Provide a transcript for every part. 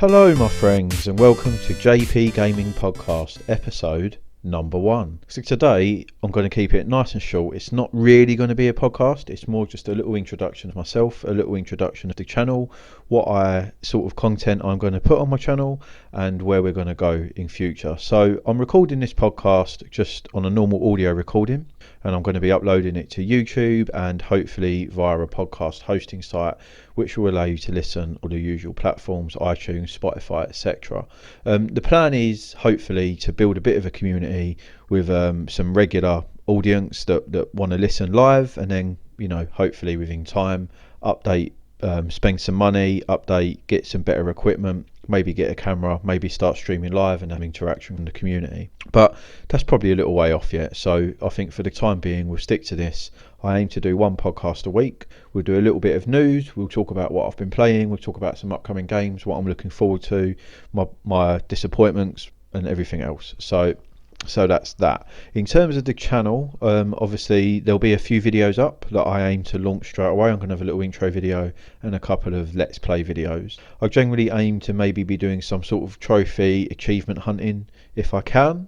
Hello my friends and welcome to JP Gaming Podcast episode number 1. So today I'm going to keep it nice and short. It's not really going to be a podcast, it's more just a little introduction of myself, a little introduction of the channel, what sort of content I'm going to put on my channel and where we're going to go in future. So I'm recording this podcast just on a normal audio recording and I'm going to be uploading it to YouTube and hopefully via a podcast hosting site which will allow you to listen on the usual platforms, iTunes, Spotify, etc. The plan is hopefully to build a bit of a community with some regular audience that want to listen live, and then hopefully within time update, spend some money, update, get some better equipment, maybe get a camera, maybe start streaming live and have interaction from the community. But that's probably a little way off yet, so I think for the time being we'll stick to this. I aim to do one podcast a week. We'll do a little bit of news, we'll talk about what I've been playing, we'll talk about some upcoming games, what I'm looking forward to, my disappointments and everything else. So that's that. In terms of the channel, obviously there'll be a few videos up that I aim to launch straight away. I'm going to have a little intro video and a couple of let's play videos. I generally aim to maybe be doing some sort of trophy achievement hunting if I can.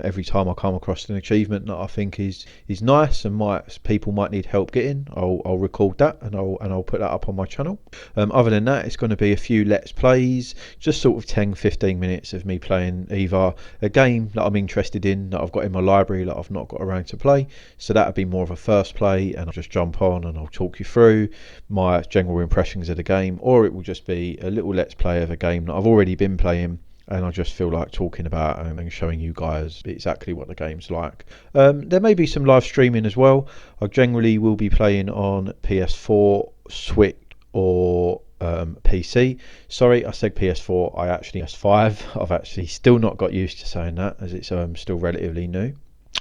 Every time I come across an achievement that I think is nice and people might need help getting, I'll record that and I'll put that up on my channel. Other than that, it's going to be a few let's plays, just sort of 10-15 minutes of me playing either a game that I'm interested in that I've got in my library that I've not got around to play, so that would be more of a first play and I'll just jump on and I'll talk you through my general impressions of the game, or it will just be a little let's play of a game that I've already been playing and I just feel like talking about and showing you guys exactly what the game's like. There may be some live streaming as well. I generally will be playing on PS4, Switch or PC. Sorry, I said PS4, I actually PS5. I've actually still not got used to saying that as it's still relatively new.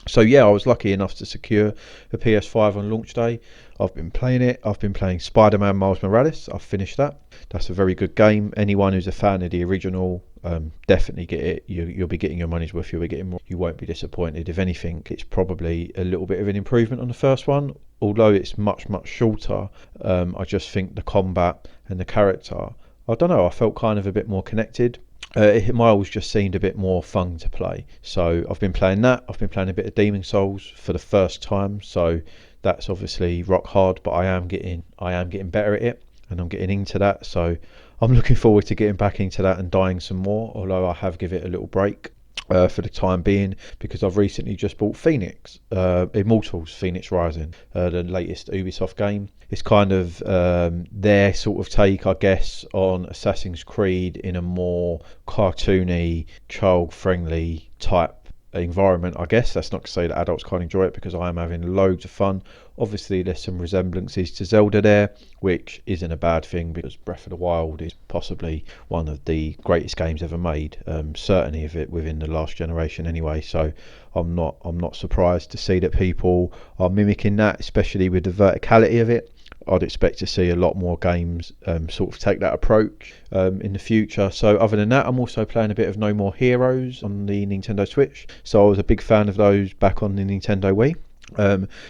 So yeah, I was lucky enough to secure a PS5 on launch day. I've been playing it. I've been playing Spider-Man Miles Morales. I've finished that. That's a very good game. Anyone who's a fan of the original, definitely get it. You'll be getting your money's worth. You'll be getting more. You won't be disappointed. If anything, it's probably a little bit of an improvement on the first one. Although it's much shorter, I just think the combat and the character, I don't know, I felt kind of a bit more connected. Miles just seemed a bit more fun to play, so I've been playing that. I've been playing a bit of Demon Souls for the first time, so that's obviously rock hard, but I am getting better at it and I'm getting into that, so I'm looking forward to getting back into that and dying some more, although I have given it a little break for the time being because I've recently just bought Immortals Phoenix Rising, the latest Ubisoft game. It's kind of their sort of take, I guess, on Assassin's Creed in a more cartoony, child-friendly type environment. I guess that's not to say that adults can't enjoy it, because I am having loads of fun. Obviously there's some resemblances to Zelda there, which isn't a bad thing because Breath of the Wild is possibly one of the greatest games ever made, certainly of it within the last generation anyway, so I'm not surprised to see that people are mimicking that, especially with the verticality of it. I'd expect to see a lot more games sort of take that approach in the future. So other than that, I'm also playing a bit of No More Heroes on the Nintendo Switch. So I was a big fan of those back on the Nintendo Wii.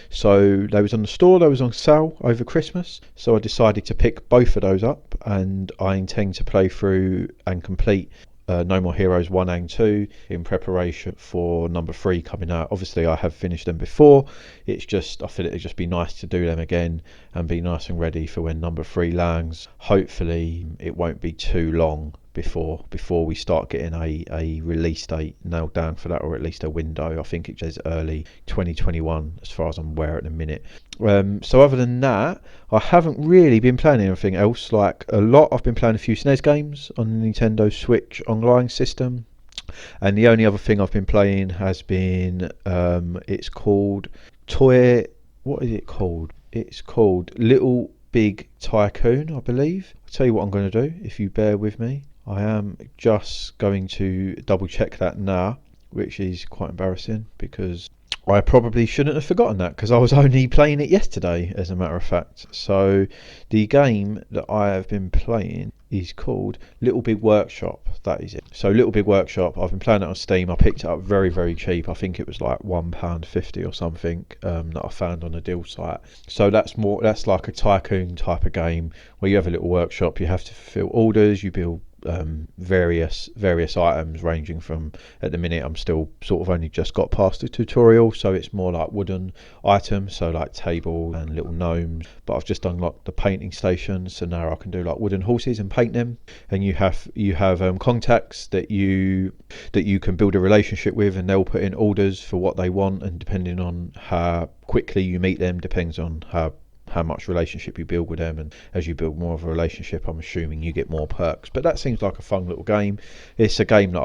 So they was on the store, they was on sale over Christmas, so I decided to pick both of those up, and I intend to play through and complete No More Heroes 1 and 2 in preparation for number 3 coming out. Obviously I have finished them before, it's just I feel it'd just be nice to do them again and be nice and ready for when number 3 lands. Hopefully it won't be too long before we start getting a release date nailed down for that, or at least a window. I think it says early 2021 as far as I'm aware at the minute. So other than that, I haven't really been playing anything else like a lot. I've been playing a few SNES games on the Nintendo Switch online system, and the only other thing I've been playing has been it's called what is it called? It's called Little Big Tycoon, I believe. I'll tell you what I'm going to do if you bear with me. I am just going to double check that now, which is quite embarrassing because I probably shouldn't have forgotten that, because I was only playing it yesterday as a matter of fact. So the game that I have been playing is called Little Big Workshop. That is it. So Little Big Workshop, I've been playing it on Steam. I picked it up very cheap. I think it was like £1.50 or something that I found on a deal site. So that's like a tycoon type of game where you have a little workshop, you have to fulfill orders, you build various items, ranging from, at the minute I'm still sort of only just got past the tutorial, so it's more like wooden items, so like table and little gnomes, but I've just unlocked the painting station, so now I can do like wooden horses and paint them. And you have contacts that you can build a relationship with, and they'll put in orders for what they want, and depending on how quickly you meet them depends on how much relationship you build with them. And as you build more of a relationship, I'm assuming you get more perks. But that seems like a fun little game. It's a game that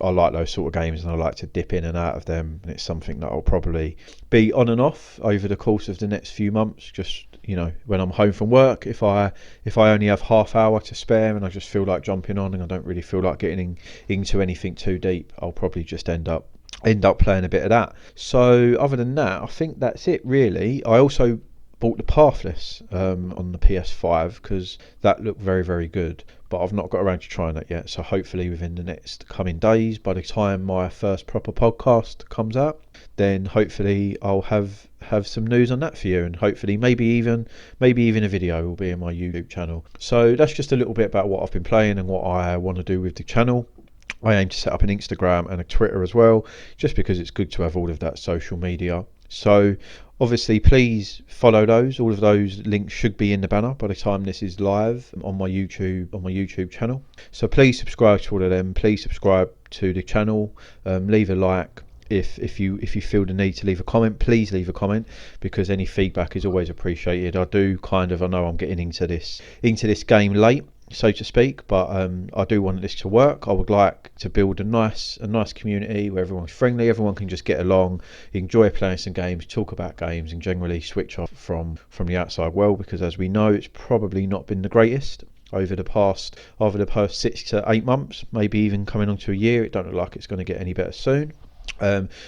I like those sort of games, and I like to dip in and out of them, and it's something that I'll probably be on and off over the course of the next few months. Just, you know, when I'm home from work, if I only have half hour to spare and I just feel like jumping on and I don't really feel like getting into anything too deep, I'll probably just end up playing a bit of that. So other than that, I think that's it really. I also bought the Pathless on the PS5 because that looked very, very good, but I've not got around to trying that yet. So hopefully within the next coming days, by the time my first proper podcast comes out, then hopefully I'll have some news on that for you, and hopefully maybe even a video will be in my YouTube channel. So that's just a little bit about what I've been playing and what I want to do with the channel. I aim to set up an Instagram and a Twitter as well, just because it's good to have all of that social media. So obviously please follow those. All of those links should be in the banner by the time this is live on my YouTube channel. So please subscribe to all of them. Please subscribe to the channel. Leave a like. If you feel the need to leave a comment, please leave a comment, because any feedback is always appreciated. I know I'm getting into this game late, so to speak, but I do want this to work. I would like to build a nice community where everyone's friendly, everyone can just get along, enjoy playing some games, talk about games, and generally switch off from the outside world, because as we know, it's probably not been the greatest over the past 6 to 8 months, maybe even coming on to a year. It don't look like it's going to get any better soon.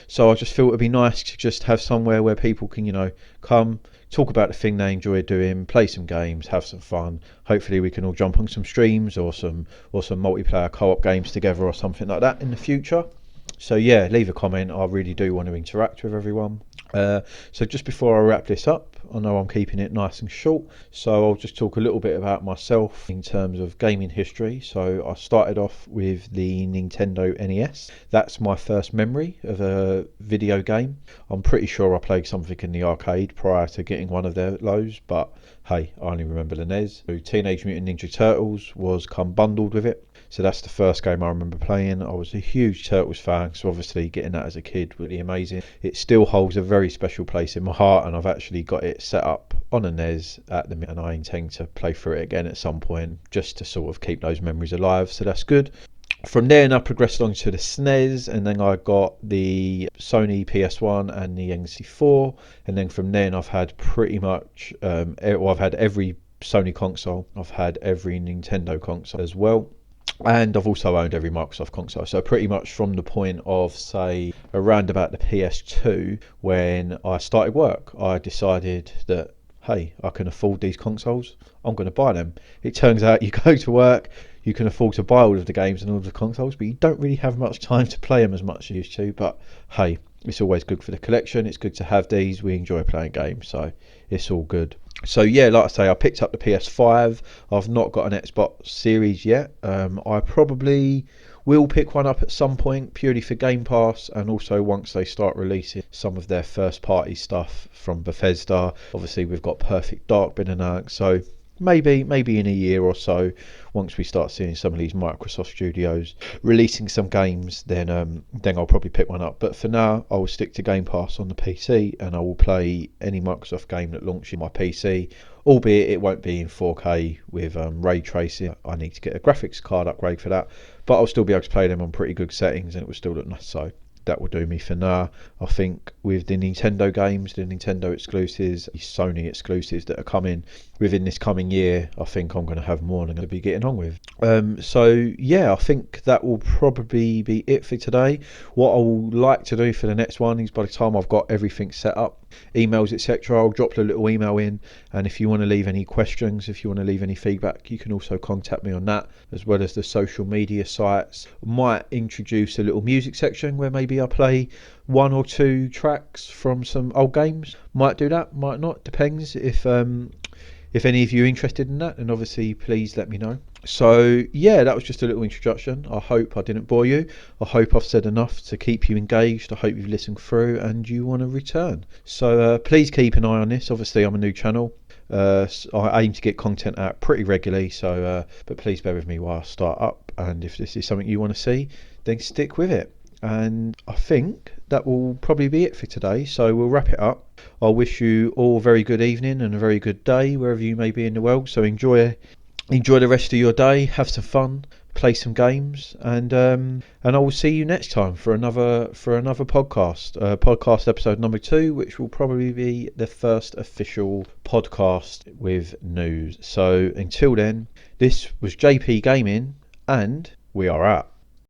So I just feel it'd be nice to just have somewhere where people can, you know, come talk about the thing they enjoy doing, play some games, have some fun. Hopefully we can all jump on some streams or some multiplayer co-op games together or something like that in the future. So yeah, leave a comment. I really do want to interact with everyone. So just before I wrap this up, I know I'm keeping it nice and short, so I'll just talk a little bit about myself in terms of gaming history. So I started off with the Nintendo NES. That's my first memory of a video game. I'm pretty sure I played something in the arcade prior to getting one of those, but hey, I only remember the NES. So Teenage Mutant Ninja Turtles was bundled with it. So that's the first game I remember playing. I was a huge Turtles fan, so obviously getting that as a kid was really amazing. It still holds a very special place in my heart, and I've actually got it set up on a NES at the minute, and I intend to play through it again at some point just to sort of keep those memories alive, so that's good. From there, I progressed on to the SNES, and then I got the Sony PS1 and the N64, and then from then I've had pretty much, I've had every Sony console, I've had every Nintendo console as well. And I've also owned every Microsoft console. So pretty much from the point of, say, around about the PS2, when I started work, I decided that, hey, I can afford these consoles, I'm going to buy them. It turns out you go to work, you can afford to buy all of the games and all of the consoles, but you don't really have much time to play them as much as you used to. But hey, it's always good for the collection. It's good to have these. We enjoy playing games, so it's all good. So yeah, like I say, I picked up the PS5. I've not got an Xbox Series yet. I probably will pick one up at some point, purely for Game Pass, and also once they start releasing some of their first party stuff from Bethesda. Obviously we've got Perfect Dark been announced, so maybe in a year or so, once we start seeing some of these Microsoft studios releasing some games, then I'll probably pick one up. But for now, I will stick to Game Pass on the PC, and I will play any Microsoft game that launches my PC, albeit it won't be in 4K with ray tracing. I need to get a graphics card upgrade for that, but I'll still be able to play them on pretty good settings, and it will still look nice. So that will do me for now. I think with the Nintendo games, the Nintendo exclusives, the Sony exclusives that are coming within this coming year, I think I'm going to have more than I'm going to be getting on with. So yeah, I think that will probably be it for today. What I would like to do for the next one is, by the time I've got everything set up, emails, etc., I'll drop a little email in, and if you want to leave any questions, if you want to leave any feedback, you can also contact me on that, as well as the social media sites. Might introduce a little music section where maybe I play 1 or 2 tracks from some old games. Might do that, might not, depends. if any of you are interested in that, then obviously please let me know. So yeah, that was just a little introduction. I hope I didn't bore you. I hope I've said enough to keep you engaged. I hope you've listened through and you want to return. So please keep an eye on this. Obviously I'm a new channel. I aim to get content out pretty regularly, so but please bear with me while I start up, and if this is something you want to see, then stick with it. And I think that will probably be it for today, so we'll wrap it up. I wish you all a very good evening and a very good day wherever you may be in the world. So enjoy the rest of your day, have some fun, play some games, and I will see you next time for another podcast episode number 2, which will probably be the first official podcast with news. So until then, this was JP Gaming, and we are out.